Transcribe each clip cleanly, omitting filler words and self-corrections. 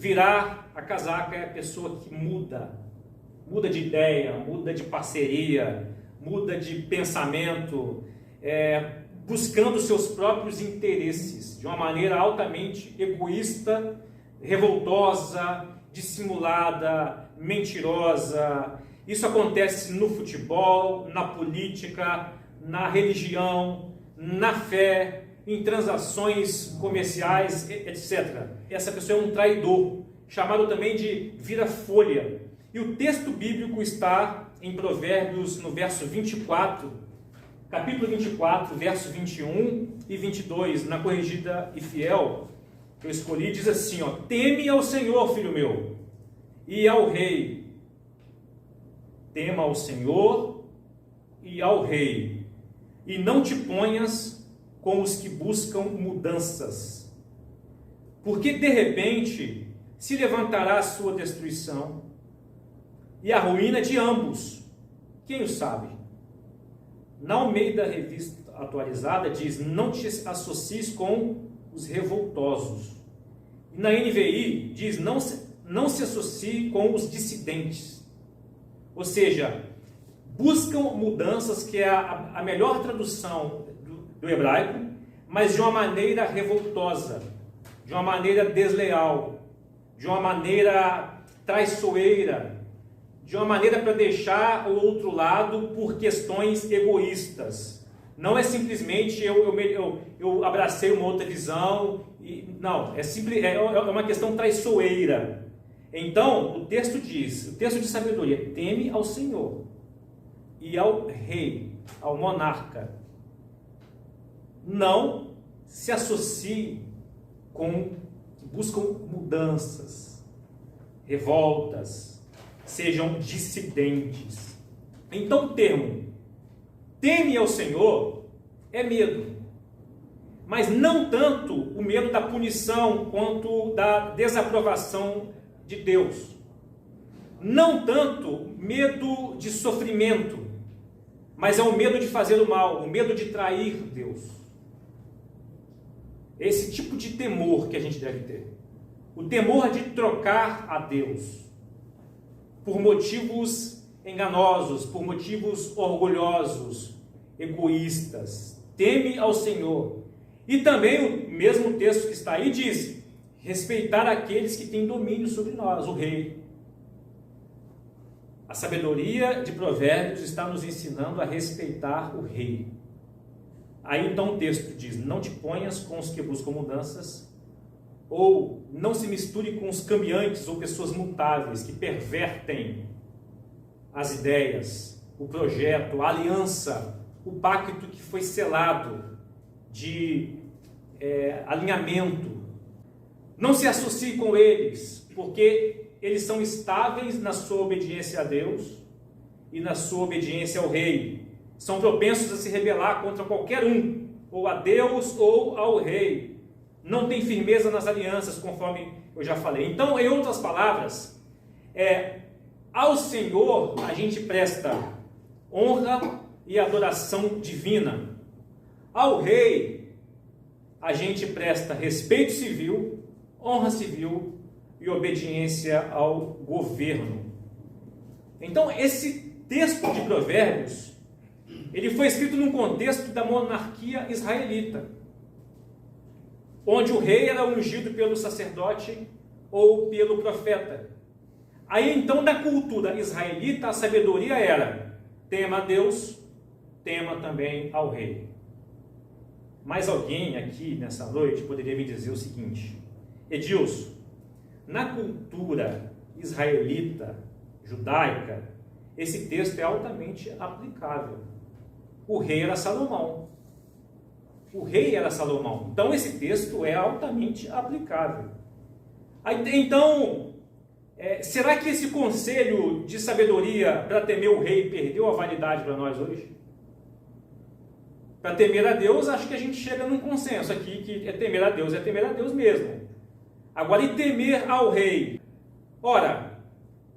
Virar a casaca é a pessoa que muda de ideia, muda de parceria, muda de pensamento, buscando seus próprios interesses, de uma maneira altamente egoísta, revoltosa, dissimulada, mentirosa. Isso acontece no futebol, na política, na religião, na fé, em transações comerciais, etc. Essa pessoa é um traidor, chamado também de vira-folha. E o texto bíblico está em Provérbios, no verso 24, capítulo 24, verso 21 e 22, na Corrigida e Fiel, que eu escolhi, diz assim, teme ao Senhor, filho meu, e ao rei. Tema ao Senhor e ao rei, e não te ponhas com os que buscam mudanças, porque de repente se levantará a sua destruição e a ruína de ambos. Quem o sabe? Na Almeida Revista Atualizada diz: não te associes com os revoltosos. E na NVI diz: não se associe com os dissidentes. Ou seja, buscam mudanças, que é a melhor tradução do hebraico, mas de uma maneira revoltosa, de uma maneira desleal, de uma maneira traiçoeira, de uma maneira para deixar o outro lado por questões egoístas. Não é simplesmente eu abracei uma outra visão, não, é uma questão traiçoeira. Então, o texto diz, o texto de sabedoria: teme ao Senhor e ao rei, ao monarca. Não se associe com que buscam mudanças, revoltas, sejam dissidentes. Então, o termo teme ao Senhor é medo, mas não tanto o medo da punição quanto da desaprovação de Deus. Não tanto medo de sofrimento, mas é o medo de fazer o mal, o medo de trair Deus. Esse tipo de temor que a gente deve ter. O temor de trocar a Deus por motivos enganosos, por motivos orgulhosos, egoístas. Teme ao Senhor. E também o mesmo texto que está aí diz: respeitar aqueles que têm domínio sobre nós, o rei. A sabedoria de Provérbios está nos ensinando a respeitar o rei. Aí então o texto diz: não te ponhas com os que buscam mudanças, ou não se misture com os cambiantes ou pessoas mutáveis que pervertem as ideias, o projeto, a aliança, o pacto que foi selado de alinhamento. Não se associe com eles, porque eles são estáveis na sua obediência a Deus e na sua obediência ao rei. São propensos a se rebelar contra qualquer um, ou a Deus ou ao rei. Não tem firmeza nas alianças, conforme eu já falei. Então, em outras palavras, ao Senhor a gente presta honra e adoração divina. Ao rei a gente presta respeito civil, honra civil e obediência ao governo. Então, esse texto de Provérbios, ele foi escrito num contexto da monarquia israelita, onde o rei era ungido pelo sacerdote ou pelo profeta. Aí então, na cultura israelita, a sabedoria era: tema a Deus, tema também ao rei. Mas alguém aqui nessa noite poderia me dizer o seguinte: Edilson, na cultura israelita, judaica, esse texto é altamente aplicável. O rei era Salomão. O rei era Salomão. Então esse texto é altamente aplicável. Então, será que esse conselho de sabedoria para temer o rei perdeu a validade para nós hoje? Para temer a Deus, acho que a gente chega num consenso aqui, que temer a Deus mesmo. Agora, e temer ao rei? Ora,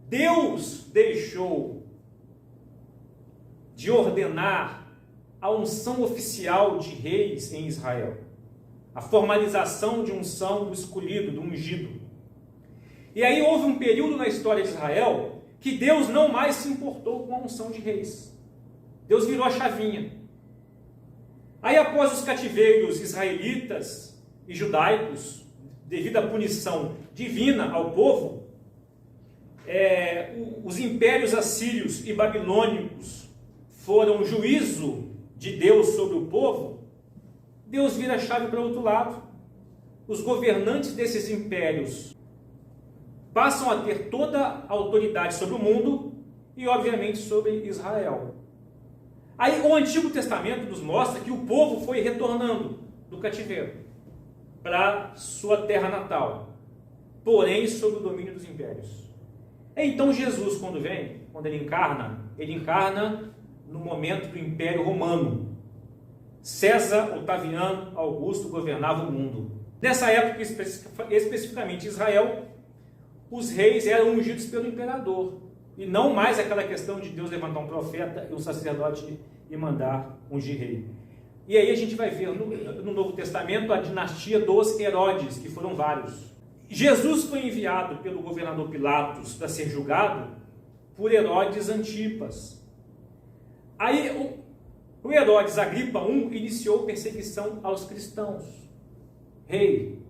Deus deixou de ordenar a unção oficial de reis em Israel, a formalização de unção do escolhido, do ungido. E aí houve um período na história de Israel que Deus não mais se importou com a unção de reis. Deus virou a chavinha. Aí, após os cativeiros israelitas e judaicos, devido à punição divina ao povo, os impérios assírios e babilônicos foram juízo de Deus sobre o povo. Deus vira a chave para o outro lado. Os governantes desses impérios passam a ter toda a autoridade sobre o mundo e, obviamente, sobre Israel. Aí o Antigo Testamento nos mostra que o povo foi retornando do cativeiro para sua terra natal, porém sob o domínio dos impérios. Então Jesus, quando ele encarna no momento do Império Romano. César Otaviano Augusto governava o mundo. Nessa época, especificamente Israel, os reis eram ungidos pelo imperador. E não mais aquela questão de Deus levantar um profeta e um sacerdote e mandar ungir rei. E aí a gente vai ver no Novo Testamento a dinastia dos Herodes, que foram vários. Jesus foi enviado pelo governador Pilatos para ser julgado por Herodes Antipas. Aí o Herodes Agripa I iniciou perseguição aos cristãos. Rei.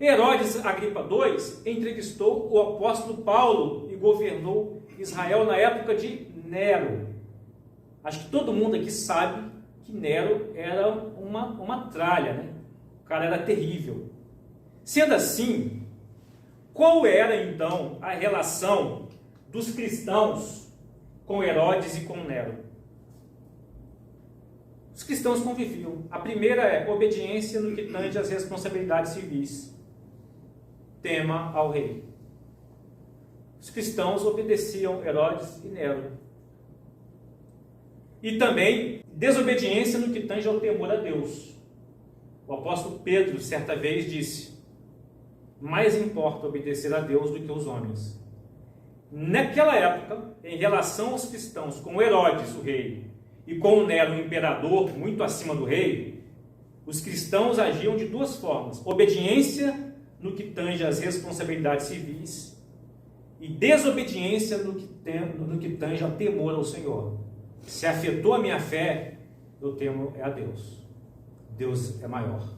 Herodes Agripa II entrevistou o apóstolo Paulo e governou Israel na época de Nero. Acho que todo mundo aqui sabe que Nero era uma tralha, né? O cara era terrível. Sendo assim, qual era então a relação dos cristãos com Herodes e com Nero? Os cristãos conviviam. A primeira é obediência no que tange às responsabilidades civis. Tema ao rei. Os cristãos obedeciam Herodes e Nero. E também desobediência no que tange ao temor a Deus. O apóstolo Pedro, certa vez, disse: mais importa obedecer a Deus do que aos homens. Naquela época, em relação aos cristãos, com Herodes, o rei, e com o Nero, o imperador, muito acima do rei, os cristãos agiam de duas formas: obediência no que tange às responsabilidades civis e desobediência no que tange ao temor ao Senhor. Se afetou a minha fé, eu temo a Deus. Deus é maior.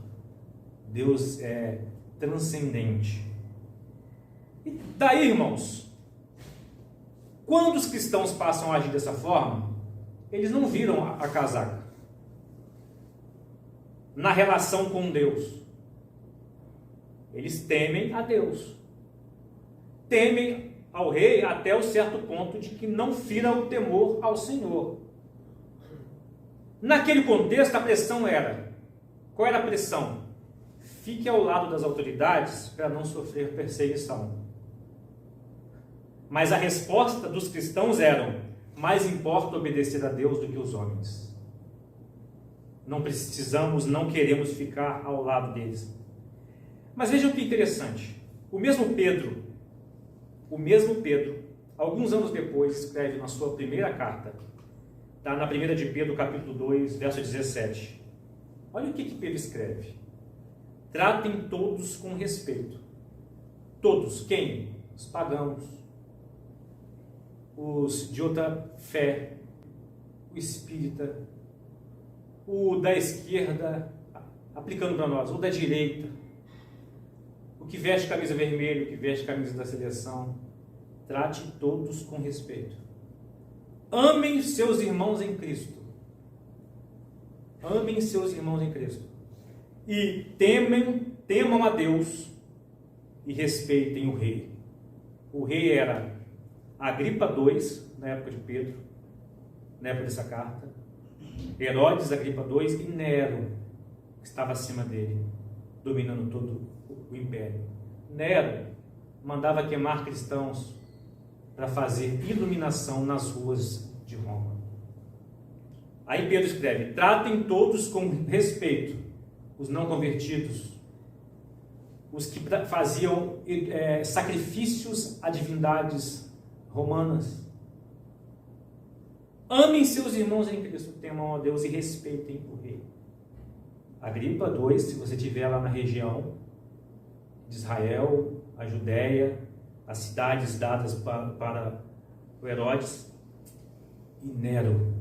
Deus é transcendente. E daí, irmãos, quando os cristãos passam a agir dessa forma, eles não viram a casaca na relação com Deus. Eles temem a Deus. Temem ao rei até o certo ponto de que não fira o temor ao Senhor. Naquele contexto, a pressão era... Qual era a pressão? Fique ao lado das autoridades para não sofrer perseguição. Mas a resposta dos cristãos era: mais importa obedecer a Deus do que os homens. Não precisamos, não queremos ficar ao lado deles. Mas vejam que interessante. O mesmo Pedro, alguns anos depois, escreve na sua primeira carta, está na 1 de Pedro, capítulo 2, verso 17. Olha o que Pedro escreve: tratem todos com respeito. Todos. Quem? Os pagãos, os de outra fé, o espírita, o da esquerda, aplicando para nós, o da direita, o que veste camisa vermelha, o que veste camisa da seleção. Trate todos com respeito. Amem seus irmãos em Cristo. Amem seus irmãos em Cristo. E temam a Deus e respeitem o rei. O rei era Agripa II, na época de Pedro, na época dessa carta. Herodes Agripa II e Nero, que estava acima dele, dominando todo o império. Nero mandava queimar cristãos para fazer iluminação nas ruas de Roma. Aí Pedro escreve: tratem todos com respeito, os não convertidos, os que faziam sacrifícios a divindades romanas. Amem seus irmãos em Cristo, temam a Deus e respeitem o rei. Agripa II, se você estiver lá na região de Israel, a Judéia, as cidades dadas para o Herodes e Nero.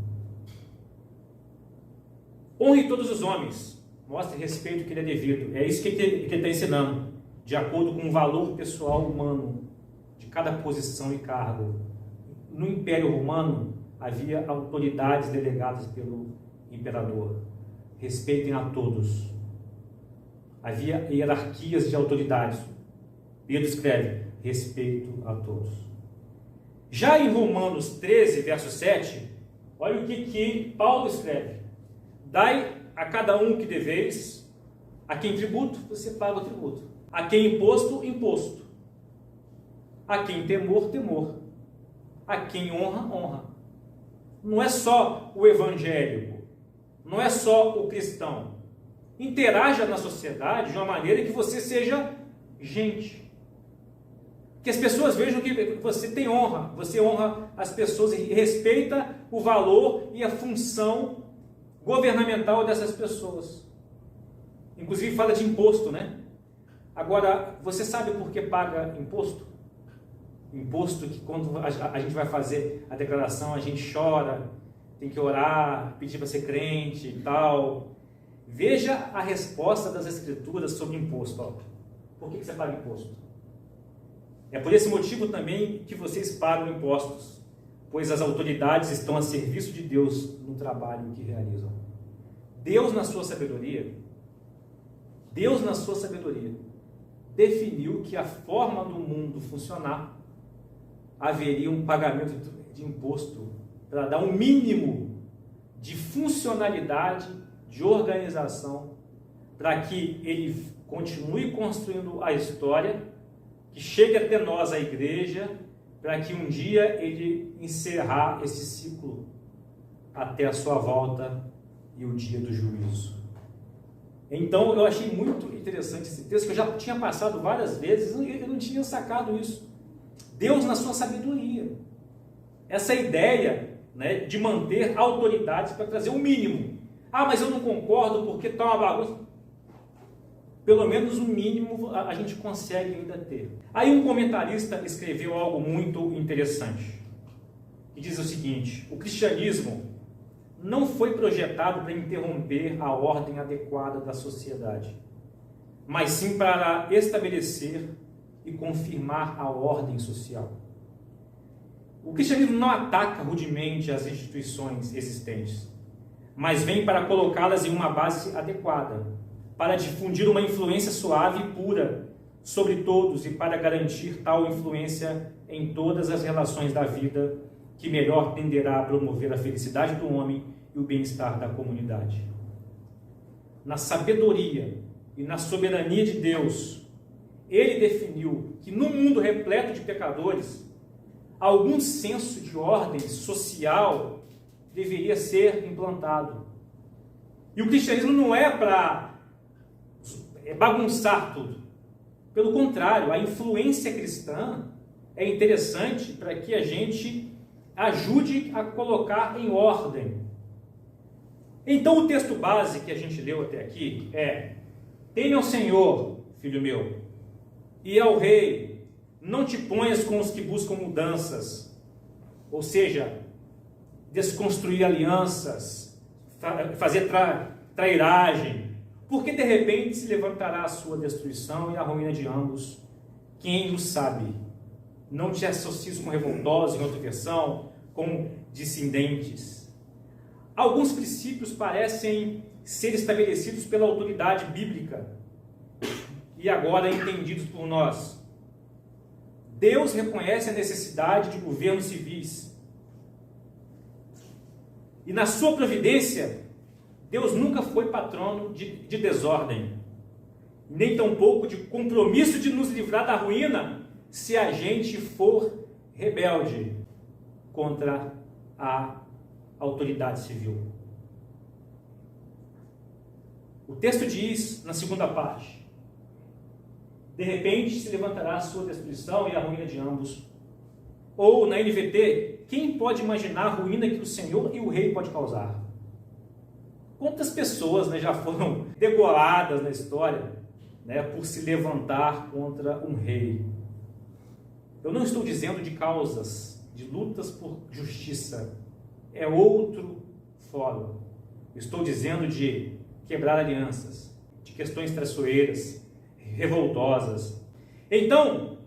Honre todos os homens, mostre respeito que ele é devido. É isso que ele está ensinando, de acordo com o valor pessoal humano de cada posição e cargo. No Império Romano havia autoridades delegadas pelo imperador. Respeitem a todos. Havia hierarquias de autoridades. Pedro escreve: respeito a todos. Já em Romanos 13, verso 7, olha o que Paulo escreve: dai a cada um que deveis, a quem tributo, você paga o tributo, a quem imposto, imposto, a quem temor, temor, a quem honra, honra. Não é só o evangélico, não é só o cristão. Interaja na sociedade de uma maneira que você seja gente. Que as pessoas vejam que você tem honra, você honra as pessoas e respeita o valor e a função governamental dessas pessoas. Inclusive fala de imposto, né? Agora, você sabe por que paga imposto? Imposto que quando a gente vai fazer a declaração, a gente chora, tem que orar, pedir para ser crente e tal. Veja a resposta das Escrituras sobre imposto. Ó. Por que você paga imposto? É por esse motivo também que vocês pagam impostos, pois as autoridades estão a serviço de Deus no trabalho que realizam. Deus na sua sabedoria, definiu que a forma do mundo funcionar haveria um pagamento de imposto para dar um mínimo de funcionalidade, de organização, para que ele continue construindo a história, que chegue até nós, a igreja, para que um dia ele encerrar esse ciclo até a sua volta e o dia do juízo. Então eu achei muito interessante esse texto, que eu já tinha passado várias vezes e eu não tinha sacado isso. Deus na sua sabedoria. Essa ideia, né, de manter autoridades para trazer o mínimo. Ah, mas eu não concordo porque está uma bagunça. Pelo menos o mínimo a gente consegue ainda ter. Aí um comentarista escreveu algo muito interessante. E diz o seguinte: o cristianismo não foi projetado para interromper a ordem adequada da sociedade, mas sim para estabelecer e confirmar a ordem social. O cristianismo não ataca rudemente as instituições existentes, mas vem para colocá-las em uma base adequada, para difundir uma influência suave e pura sobre todos e para garantir tal influência em todas as relações da vida, que melhor tenderá a promover a felicidade do homem e o bem-estar da comunidade. Na sabedoria e na soberania de Deus, Ele definiu que no mundo repleto de pecadores, algum senso de ordem social deveria ser implantado. E o cristianismo não é para bagunçar tudo. Pelo contrário, a influência cristã é interessante para que a gente ajude a colocar em ordem. Então o texto base que a gente leu até aqui é: teme ao Senhor, filho meu, e ao rei, não te ponhas com os que buscam mudanças, ou seja, desconstruir alianças, fazer trairagem, porque de repente se levantará a sua destruição e a ruína de ambos. Quem o sabe? Não te associes com revoltosos, em outra versão, com dissidentes. Alguns princípios parecem ser estabelecidos pela autoridade bíblica e agora entendidos por nós. Deus reconhece a necessidade de governos civis. E na sua providência, Deus nunca foi patrono de desordem, nem tampouco de compromisso de nos livrar da ruína se a gente for rebelde contra a autoridade civil. O texto diz, na segunda parte: de repente se levantará a sua destruição e a ruína de ambos. Ou, na NVT, quem pode imaginar a ruína que o Senhor e o Rei pode causar? Quantas pessoas, né, já foram degoladas na história, né, por se levantar contra um rei? Eu não estou dizendo de causas, de lutas por justiça. É outro fórum. Estou dizendo de quebrar alianças, de questões traiçoeiras, revoltosas. Então,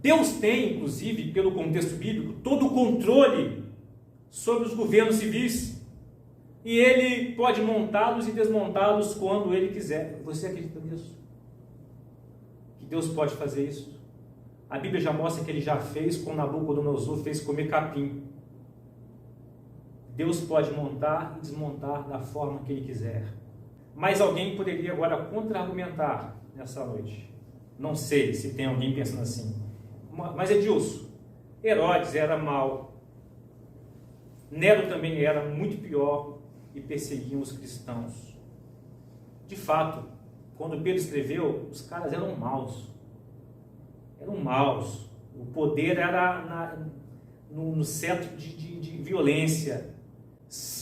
Deus tem, inclusive, pelo contexto bíblico, todo o controle sobre os governos civis. E Ele pode montá-los e desmontá-los quando Ele quiser. Você acredita nisso? Que Deus pode fazer isso? A Bíblia já mostra que Ele já fez com Nabucodonosor, fez comer capim. Deus pode montar e desmontar da forma que Ele quiser. Mas alguém poderia agora contra-argumentar nessa noite. Não sei se tem alguém pensando assim. Mas Edilson, Herodes era mau. Nero também era muito pior e perseguiam os cristãos. De fato, quando Pedro escreveu, os caras eram maus. Eram maus. O poder era no centro de violência.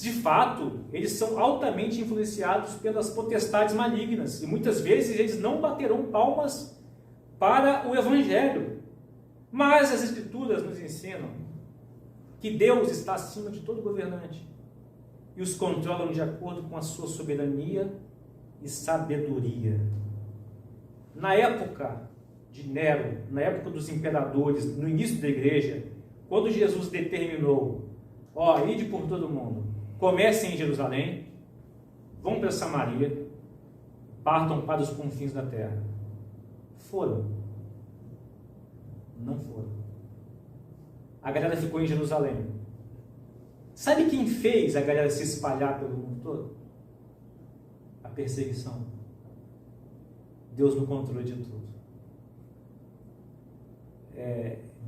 De fato, eles são altamente influenciados pelas potestades malignas. E muitas vezes eles não baterão palmas para o Evangelho. Mas as Escrituras nos ensinam que Deus está acima de todo governante e os controlam de acordo com a sua soberania e sabedoria. Na época de Nero, na época dos imperadores, no início da igreja, quando Jesus determinou, ide por todo mundo, comecem em Jerusalém, vão para Samaria, partam para os confins da terra. Foram. Não foram. A galera ficou em Jerusalém. Sabe quem fez a galera se espalhar pelo mundo todo? A perseguição. Deus no controle de tudo.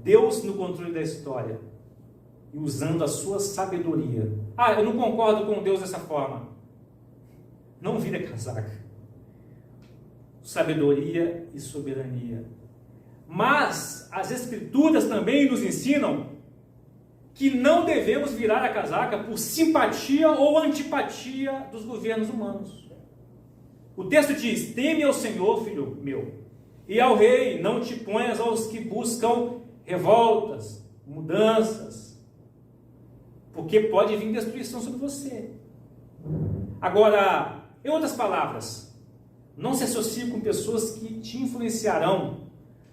Deus no controle da história. E usando a sua sabedoria. Eu não concordo com Deus dessa forma. Não vira casaca. Sabedoria e soberania. Mas as Escrituras também nos ensinam que não devemos virar a casaca por simpatia ou antipatia dos governos humanos. O texto diz: teme ao Senhor, filho meu, e ao rei, não te ponhas aos que buscam revoltas, mudanças, porque pode vir destruição sobre você. Agora, em outras palavras, não se associe com pessoas que te influenciarão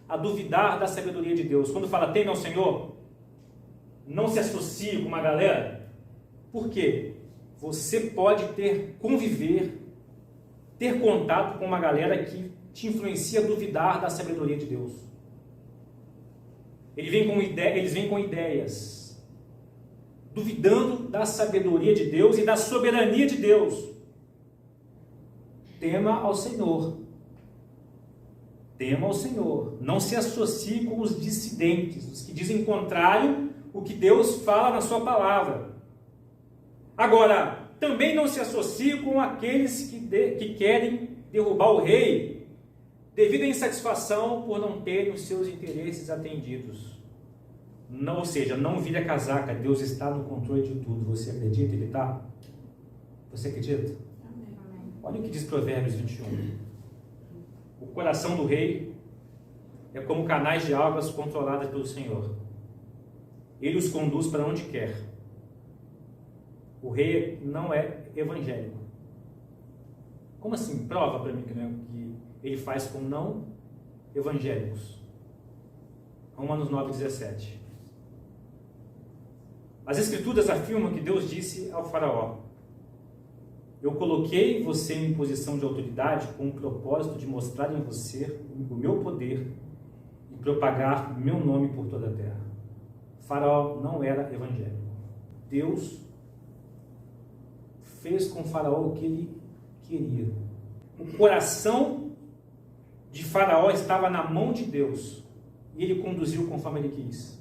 a duvidar da sabedoria de Deus. Quando fala teme ao Senhor, não se associe com uma galera. Por quê? Você pode ter contato com uma galera que te influencia a duvidar da sabedoria de Deus. Eles vêm com ideias, duvidando da sabedoria de Deus e da soberania de Deus. Tema ao Senhor. Tema ao Senhor. Não se associe com os dissidentes, os que dizem contrário o que Deus fala na sua palavra. Agora, também não se associe com aqueles que querem derrubar o rei devido à insatisfação por não terem os seus interesses atendidos. Ou seja, não vire a casaca. Deus está no controle de tudo. Você acredita? Ele está? Você acredita? Amém. Olha o que diz Provérbios 21. O coração do rei é como canais de águas controladas pelo Senhor. Ele os conduz para onde quer. O rei não é evangélico. Como assim? Prova para mim que ele faz com não evangélicos. Romanos 9,17. As Escrituras afirmam que Deus disse ao faraó: eu coloquei você em posição de autoridade com o propósito de mostrar em você o meu poder e propagar meu nome por toda a terra. O faraó não era evangélico. Deus fez com o faraó o que ele queria. O coração de faraó estava na mão de Deus e ele conduziu conforme ele quis.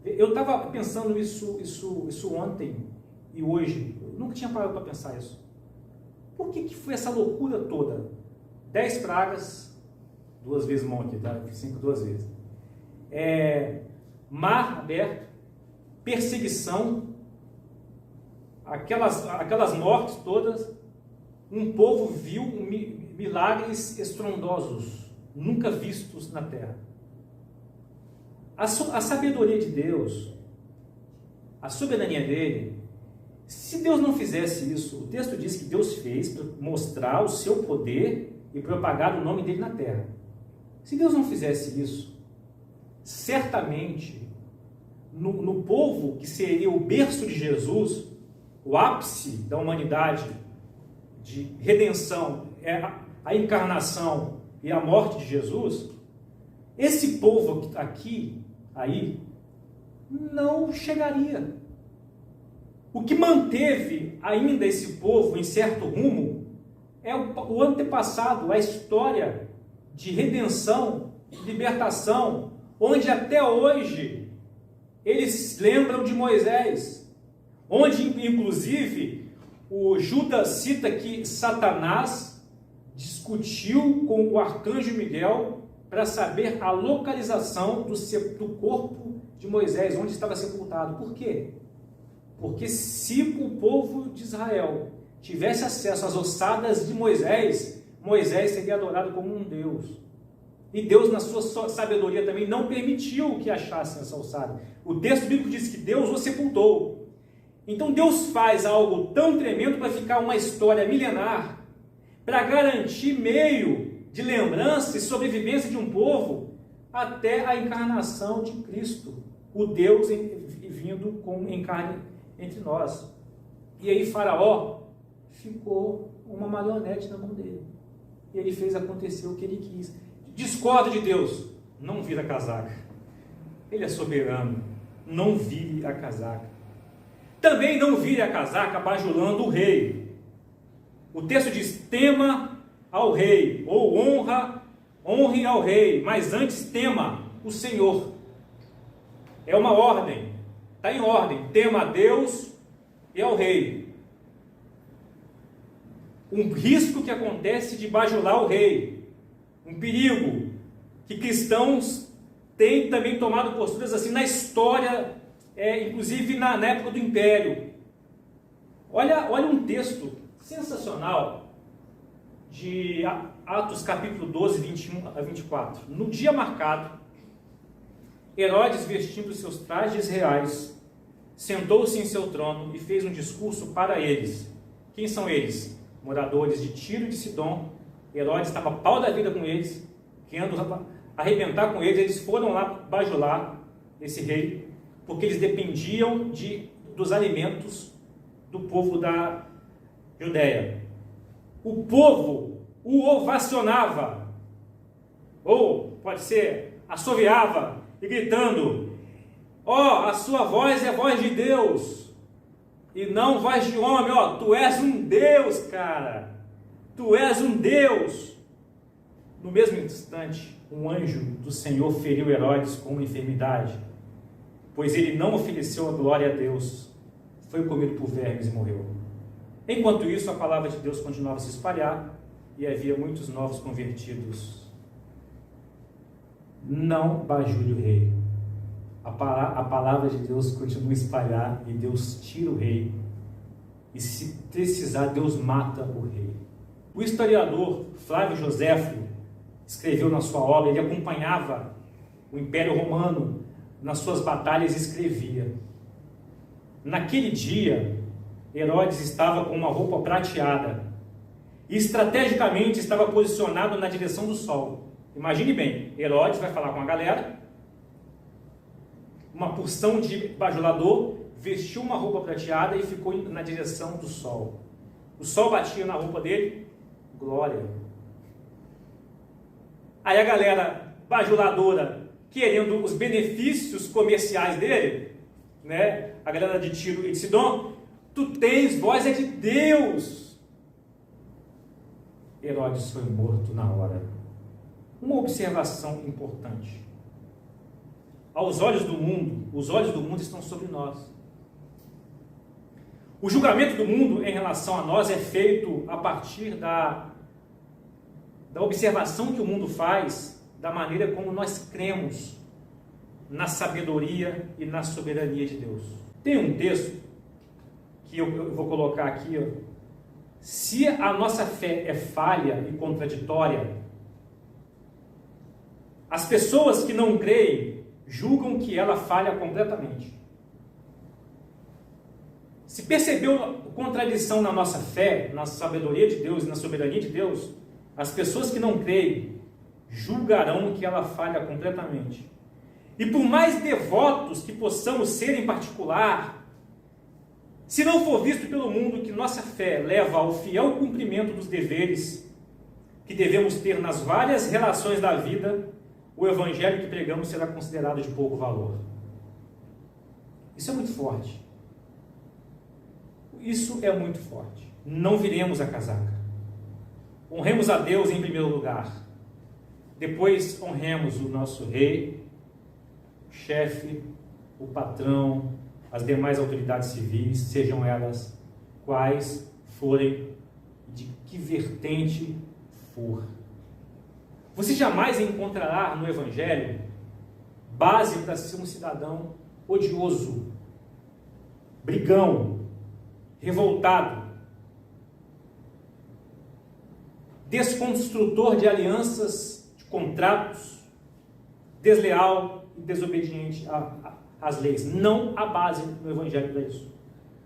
Eu estava pensando isso ontem e hoje. Eu nunca tinha parado para pensar isso. Por que foi essa loucura toda? 10 pragas, 2 vezes mão aqui, tá? 5 2 vezes. Mar aberto, perseguição, aquelas mortes todas. Um povo viu milagres estrondosos, nunca vistos na terra. a sabedoria de Deus, a soberania dele, se Deus não fizesse isso, o texto diz que Deus fez para mostrar o seu poder e propagar o nome dele na terra. Se Deus não fizesse isso, certamente, no povo que seria o berço de Jesus, o ápice da humanidade, de redenção, a encarnação e a morte de Jesus, esse povo aí, não chegaria. O que manteve ainda esse povo em certo rumo é o antepassado, a história de redenção, libertação, onde até hoje eles lembram de Moisés, onde inclusive o Judas cita que Satanás discutiu com o arcanjo Miguel para saber a localização do corpo de Moisés, onde estava sepultado. Por quê? Porque se o povo de Israel tivesse acesso às ossadas de Moisés, Moisés seria adorado como um Deus. E Deus, na sua sabedoria também, não permitiu que achassem essa ossada. O texto bíblico diz que Deus o sepultou. Então Deus faz algo tão tremendo para ficar uma história milenar, para garantir meio de lembrança e sobrevivência de um povo até a encarnação de Cristo, o Deus vindo em carne entre nós. E aí Faraó ficou uma marionete na mão dele. E ele fez acontecer o que ele quis. Discorda de Deus, não vira a casaca. Ele é soberano, não vire a casaca. Também não vire a casaca bajulando o rei. O texto diz: tema ao rei, ou honre ao rei, mas antes tema o Senhor. É uma ordem, está em ordem, tema a Deus e ao rei. Um risco que acontece de bajular o rei, um perigo que cristãos têm também tomado posturas assim na história, inclusive na época do Império. Olha um texto sensacional de Atos capítulo 12, 21 a 24. No dia marcado, Herodes, vestindo seus trajes reais, sentou-se em seu trono e fez um discurso para eles. Quem são eles? Moradores de Tiro e de Sidom. Herodes estava pau da vida com eles, querendo arrebentar com eles. Eles foram lá bajular esse rei, porque eles dependiam dos alimentos do povo da Judéia. O povo o ovacionava, ou pode ser, assoviava, e gritando: ó, a sua voz é a voz de Deus, e não voz de homem. Ó, tu és um Deus, cara, tu és um Deus. No mesmo instante, um anjo do Senhor feriu Herodes com uma enfermidade, pois ele não ofereceu a glória a Deus, foi comido por vermes e morreu. Enquanto isso, a palavra de Deus continuava a se espalhar, e havia muitos novos convertidos. Não bajule o rei. A palavra de Deus continua a espalhar, e Deus tira o rei. E se precisar, Deus mata o rei. O historiador Flávio Joséfo escreveu na sua obra, ele acompanhava o Império Romano nas suas batalhas e escrevia: naquele dia, Herodes estava com uma roupa prateada e estrategicamente estava posicionado na direção do sol. Imagine bem, Herodes vai falar com a galera, uma porção de bajulador, vestiu uma roupa prateada e ficou na direção do sol. O sol batia na roupa dele, glória. Aí a galera bajuladora, querendo os benefícios comerciais dele, né? A galera de Tiro e de Sidom: tu tens voz é de Deus. Herodes foi morto na hora. Uma observação importante: aos olhos do mundo, os olhos do mundo estão sobre nós. O julgamento do mundo em relação a nós é feito a partir da observação que o mundo faz, da maneira como nós cremos na sabedoria e na soberania de Deus. Tem um texto que eu vou colocar aqui, ó. Se a nossa fé é falha e contraditória, as pessoas que não creem julgam que ela falha completamente. Se percebeu contradição na nossa fé, na sabedoria de Deus e na soberania de Deus, as pessoas que não creem julgarão que ela falha completamente. E por mais devotos que possamos ser em particular, se não for visto pelo mundo que nossa fé leva ao fiel cumprimento dos deveres que devemos ter nas várias relações da vida, o evangelho que pregamos será considerado de pouco valor. Isso é muito forte. Isso é muito forte. Não viremos a casaca. Honremos a Deus em primeiro lugar. Depois honremos o nosso rei, o chefe, o patrão, as demais autoridades civis, sejam elas quais forem, de que vertente for. Você jamais encontrará no Evangelho base para ser um cidadão odioso, brigão, revoltado, desconstrutor de alianças, de contratos, desleal e desobediente às leis. Não há base no Evangelho para isso.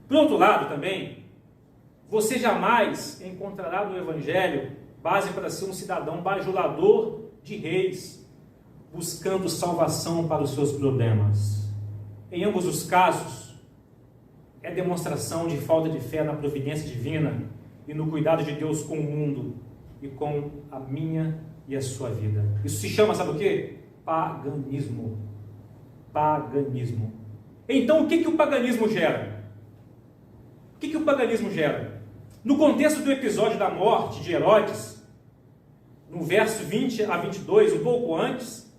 Por outro lado, também, você jamais encontrará no Evangelho base para ser um cidadão bajulador de reis, buscando salvação para os seus problemas. Em ambos os casos, é demonstração de falta de fé na providência divina e no cuidado de Deus com o mundo e com a minha e a sua vida. Isso se chama, sabe o quê? Paganismo. Paganismo. Então, o que o paganismo gera? O que o paganismo gera? No contexto do episódio da morte de Herodes, no verso 20 a 22, um pouco antes,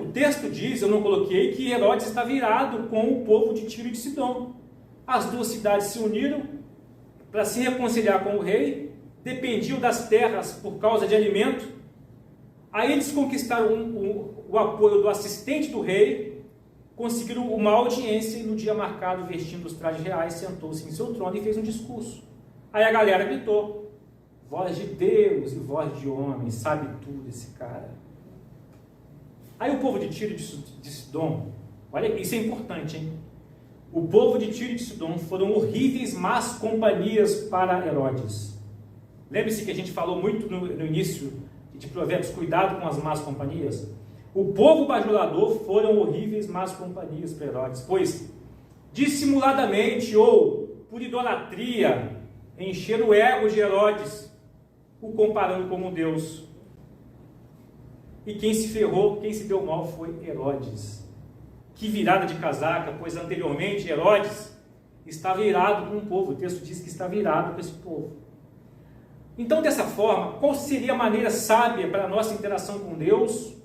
o texto diz, eu não coloquei, que Herodes está virado com o povo de Tiro e de Sidom. As duas cidades se uniram para se reconciliar com o rei, dependiam das terras por causa de alimento. Aí eles conquistaram o apoio do assistente do rei, conseguiram uma audiência e no dia marcado, vestindo os trajes reais, sentou-se em seu trono e fez um discurso. Aí a galera gritou, voz de Deus e voz de homem, sabe tudo esse cara. Aí o povo de Tiro e de Sidom, olha, isso é importante, hein? O povo de Tiro e de Sidom foram horríveis más companhias para Herodes. Lembre-se que a gente falou muito no início de Provérbios, cuidado com as más companhias. O povo bajulador foram horríveis más companhias para Herodes, pois dissimuladamente ou por idolatria encheram o ego de Herodes, o comparando como Deus. E quem se ferrou, quem se deu mal foi Herodes. Que virada de casaca, pois anteriormente Herodes estava irado com o povo. O texto diz que está virado com esse povo. Então, dessa forma, qual seria a maneira sábia para a nossa interação com Deus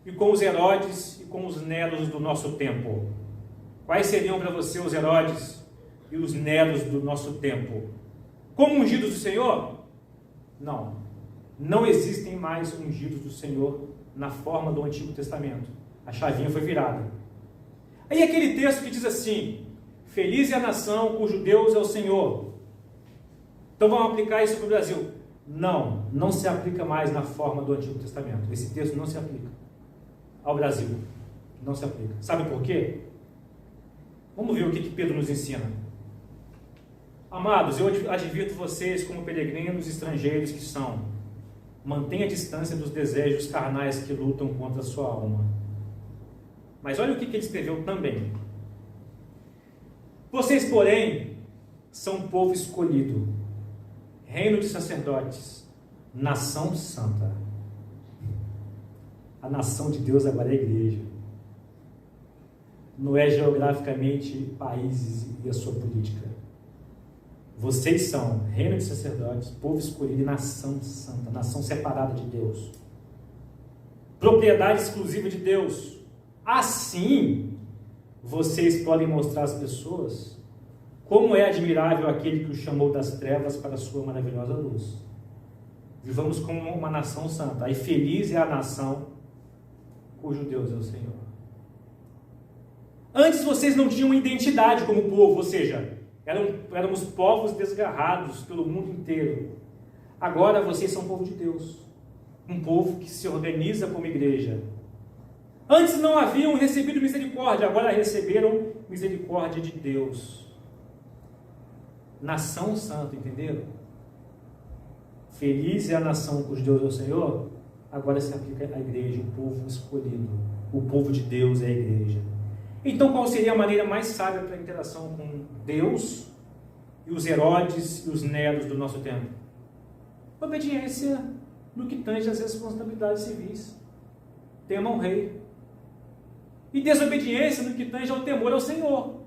e com os Herodes e com os Neros do nosso tempo? Quais seriam para você os Herodes e os Neros do nosso tempo? Como ungidos do Senhor? Não. Não existem mais ungidos do Senhor na forma do Antigo Testamento. A chavinha foi virada. Aí aquele texto que diz assim, feliz é a nação cujo Deus é o Senhor. Então vamos aplicar isso para o Brasil. Não, não se aplica mais na forma do Antigo Testamento. Esse texto não se aplica ao Brasil. Não se aplica. Sabe por quê? Vamos ver o que Pedro nos ensina. Amados, eu advirto vocês como peregrinos estrangeiros que são. Mantenha a distância dos desejos carnais que lutam contra a sua alma. Mas olha o que ele escreveu também. Vocês, porém, são um povo escolhido, reino de sacerdotes, nação santa. A nação de Deus agora é a igreja. Não é geograficamente países e a sua política. Vocês são reino de sacerdotes, povo escolhido e nação santa, nação separada de Deus. Propriedade exclusiva de Deus. Assim, vocês podem mostrar às pessoas como é admirável aquele que os chamou das trevas para a sua maravilhosa luz. Vivamos como uma nação santa. Aí feliz é a nação cujo Deus é o Senhor. Antes vocês não tinham identidade como povo, ou seja, éramos povos desgarrados pelo mundo inteiro. Agora vocês são povo de Deus. Um povo que se organiza como igreja. Antes não haviam recebido misericórdia, agora receberam misericórdia de Deus. Nação santa, entenderam? Feliz é a nação cujo Deus é o Senhor. Agora se aplica à igreja, o povo escolhido. O povo de Deus é a igreja. Então, qual seria a maneira mais sábia para a interação com Deus e os Herodes e os Neros do nosso tempo? Obediência no que tange às responsabilidades civis. Tema o rei. E desobediência no que tange ao temor ao Senhor.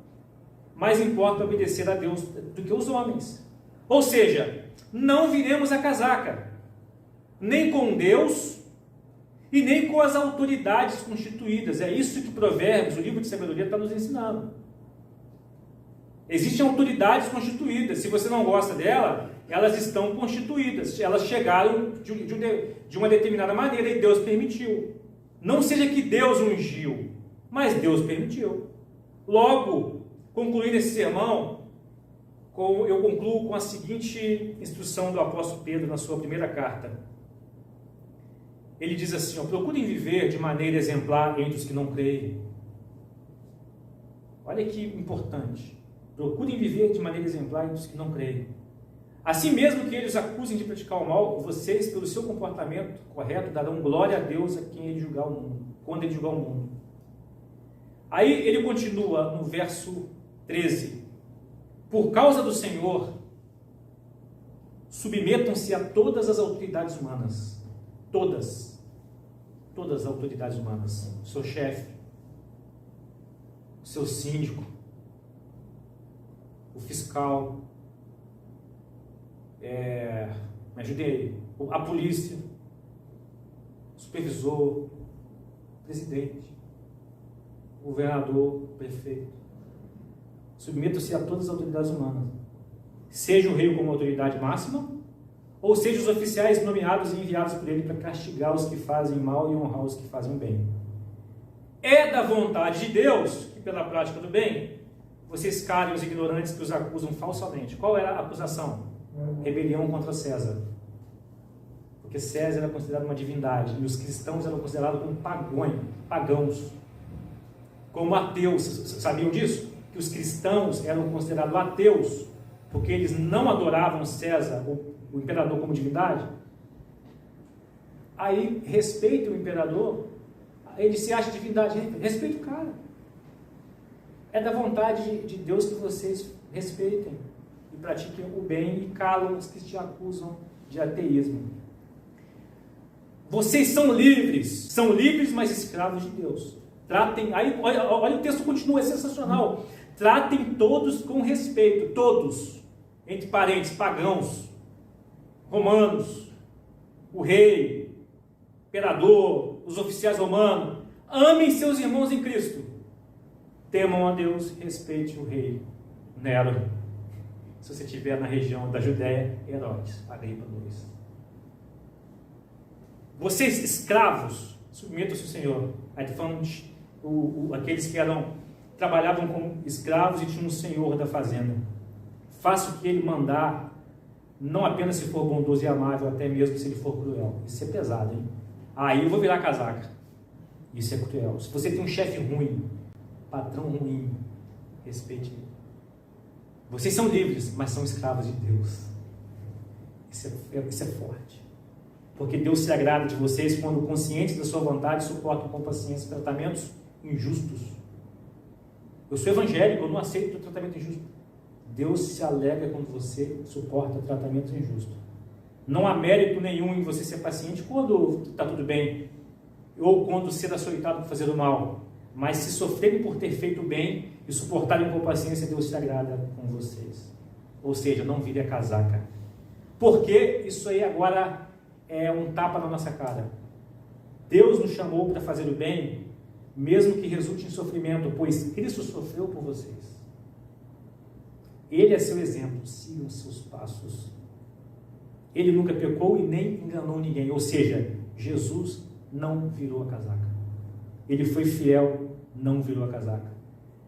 Mais importa obedecer a Deus do que os homens. Ou seja, não viremos a casaca, nem com Deus e nem com as autoridades constituídas. É isso que Provérbios, o livro de sabedoria, está nos ensinando. Existem autoridades constituídas. Se você não gosta dela, elas estão constituídas. Elas chegaram de uma determinada maneira e Deus permitiu. Não seja que Deus ungiu, mas Deus permitiu. Logo, concluindo esse sermão, eu concluo com a seguinte instrução do apóstolo Pedro na sua primeira carta. Ele diz assim: procurem viver de maneira exemplar entre os que não creem. Olha que importante. Procurem viver de maneira exemplar entre os que não creem. Assim mesmo que eles acusem de praticar o mal, vocês, pelo seu comportamento correto, darão glória a Deus a quem ele julgar o mundo, quando ele julgar o mundo. Aí ele continua no verso 13. Por causa do Senhor, submetam-se a todas as autoridades humanas. Todas as autoridades humanas. O seu chefe, o seu síndico, o fiscal, me ajudem aí, a polícia, o supervisor, o presidente, o governador, o prefeito. Submetam-se a todas as autoridades humanas. Seja o rei como autoridade máxima, ou seja os oficiais nomeados e enviados por ele para castigar os que fazem mal e honrar os que fazem bem. É da vontade de Deus que, pela prática do bem, vocês calem os ignorantes que os acusam falsamente. Qual era a acusação? Rebelião contra César. Porque César era considerado uma divindade e os cristãos eram considerados como pagãos, como ateus. Sabiam disso? Que os cristãos eram considerados ateus porque eles não adoravam César, o imperador, como divindade. Aí respeita o imperador, ele se acha divindade, respeita o cara. É da vontade de Deus que vocês respeitem e pratiquem o bem e calam os que te acusam de ateísmo. Vocês são livres, mas escravos de Deus. Tratem, aí olha o texto continua, é sensacional. Tratem todos com respeito, todos, entre parentes, pagãos, romanos, o rei, imperador, os oficiais romanos. Amem seus irmãos em Cristo. Temam a Deus, respeite o rei Nero. Se você estiver na região da Judéia, Herodes, Agripa II. Vocês escravos, submetam-se ao Senhor. Aí está falando aqueles que trabalhavam como escravos e tinham um senhor da fazenda. Faça o que ele mandar, não apenas se for bondoso e amável, até mesmo se ele for cruel. Isso é pesado, hein? Aí eu vou virar casaca. Isso é cruel. Se você tem um chefe ruim, patrão ruim, respeite ele. Vocês são livres, mas são escravos de Deus. Isso é forte. Porque Deus se agrada de vocês quando, conscientes da sua vontade, suportam com paciência tratamentos injustos. Eu sou evangélico, eu não aceito o tratamento injusto. Deus se alegra quando você suporta tratamento injusto. Não há mérito nenhum em você ser paciente quando está tudo bem, ou quando ser açoitado por fazer o mal. Mas se sofrerem por ter feito o bem e suportarem com paciência, Deus se agrada com vocês. Ou seja, não vire a casaca. Porque isso aí agora é um tapa na nossa cara. Deus nos chamou para fazer o bem, mesmo que resulte em sofrimento, pois Cristo sofreu por vocês. Ele é seu exemplo, sigam os seus passos. Ele nunca pecou e nem enganou ninguém, ou seja, Jesus não virou a casaca. Ele foi fiel, não virou a casaca.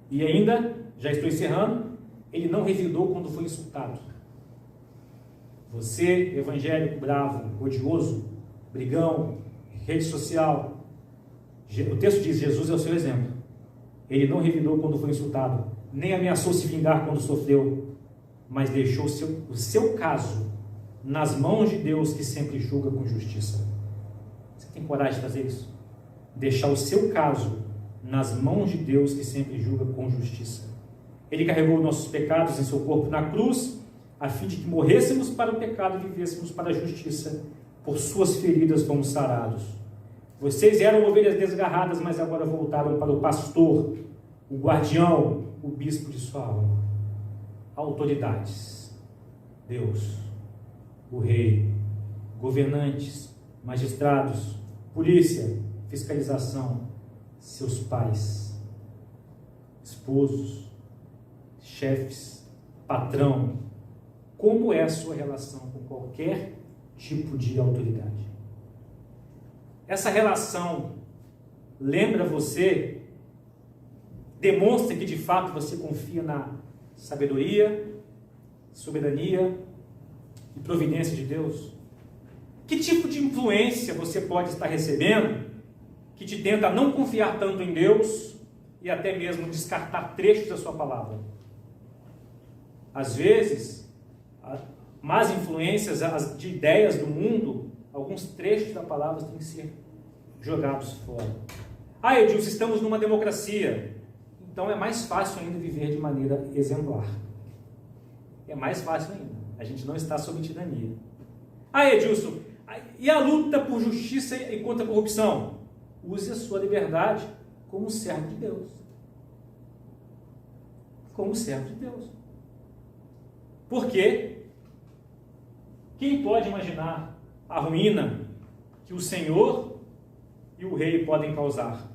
E ainda, já estou encerrando, ele não revidou quando foi insultado. Você, evangélico, bravo, odioso, brigão, rede social, O texto diz: Jesus é o seu exemplo. Ele não revidou quando foi insultado, nem ameaçou se vingar quando sofreu, mas deixou o seu caso nas mãos de Deus, que sempre julga com justiça. Você tem coragem de fazer isso? Deixar o seu caso nas mãos de Deus, que sempre julga com justiça. Ele carregou nossos pecados em seu corpo na cruz, a fim de que morrêssemos para o pecado e vivêssemos para a justiça. Por suas feridas fomos sarados. Vocês eram ovelhas desgarradas, mas agora voltaram para o pastor, o guardião, o bispo de sua alma. Autoridades: Deus, o rei, governantes, magistrados, polícia, fiscalização, seus pais, esposos, chefes, patrão. Como é a sua relação com qualquer tipo de autoridade? Essa relação lembra você, demonstra que de fato você confia na sabedoria, soberania e providência de Deus? Que tipo de influência você pode estar recebendo que te tenta não confiar tanto em Deus e até mesmo descartar trechos da sua palavra? Às vezes, más influências de ideias do mundo, alguns trechos da palavra têm que ser jogados fora. Edilson, estamos numa democracia, então é mais fácil ainda viver de maneira exemplar. É mais fácil ainda. A gente não está sob tirania. Edilson, e a luta por justiça e contra a corrupção? Use a sua liberdade como servo de Deus. Como servo de Deus. Porque quem pode imaginar a ruína que o Senhor e o rei podem causar?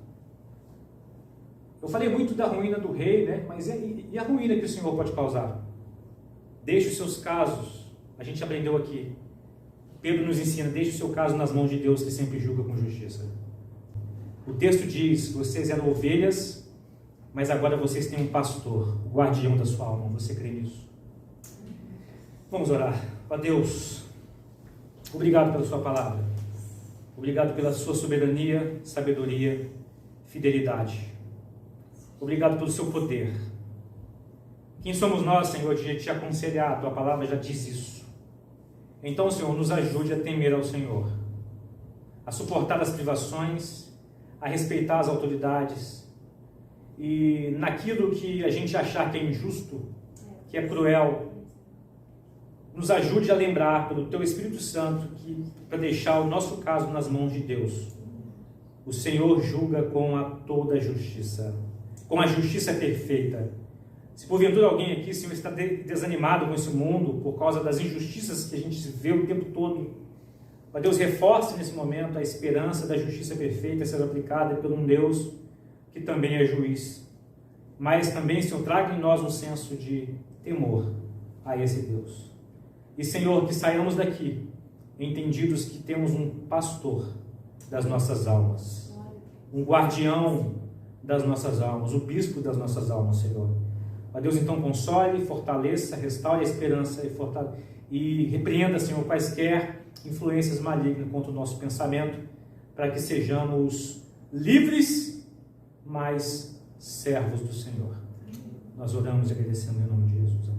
Eu falei muito da ruína do rei, né? Mas e a ruína que o Senhor pode causar? Deixe os seus casos. A gente aprendeu aqui. Pedro nos ensina: deixe o seu caso nas mãos de Deus, que sempre julga com justiça. O texto diz: vocês eram ovelhas, mas agora vocês têm um pastor, o guardião da sua alma. Você crê nisso? Vamos orar. Ó Deus, obrigado pela sua palavra. Obrigado pela sua soberania, sabedoria, fidelidade. Obrigado pelo seu poder. Quem somos nós, Senhor, de te aconselhar? A tua palavra já diz isso. Então, Senhor, nos ajude a temer ao Senhor, a suportar as privações, a respeitar as autoridades, e naquilo que a gente achar que é injusto, que é cruel, nos ajude a lembrar, pelo Teu Espírito Santo, que para deixar o nosso caso nas mãos de Deus. O Senhor julga com toda a justiça, com a justiça perfeita. Se porventura alguém aqui, Senhor, está desanimado com esse mundo por causa das injustiças que a gente vê o tempo todo, ó Deus, reforce nesse momento a esperança da justiça perfeita a ser aplicada por um Deus que também é juiz. Mas também, Senhor, traga em nós um senso de temor a esse Deus. E, Senhor, que saiamos daqui entendidos que temos um pastor das nossas almas, um guardião das nossas almas, o bispo das nossas almas, Senhor. Ó Deus, então console, fortaleça, restaure a esperança e repreenda, Senhor, quaisquer influências malignas contra o nosso pensamento, para que sejamos livres, mas servos do Senhor. Nós oramos e agradecemos em nome de Jesus.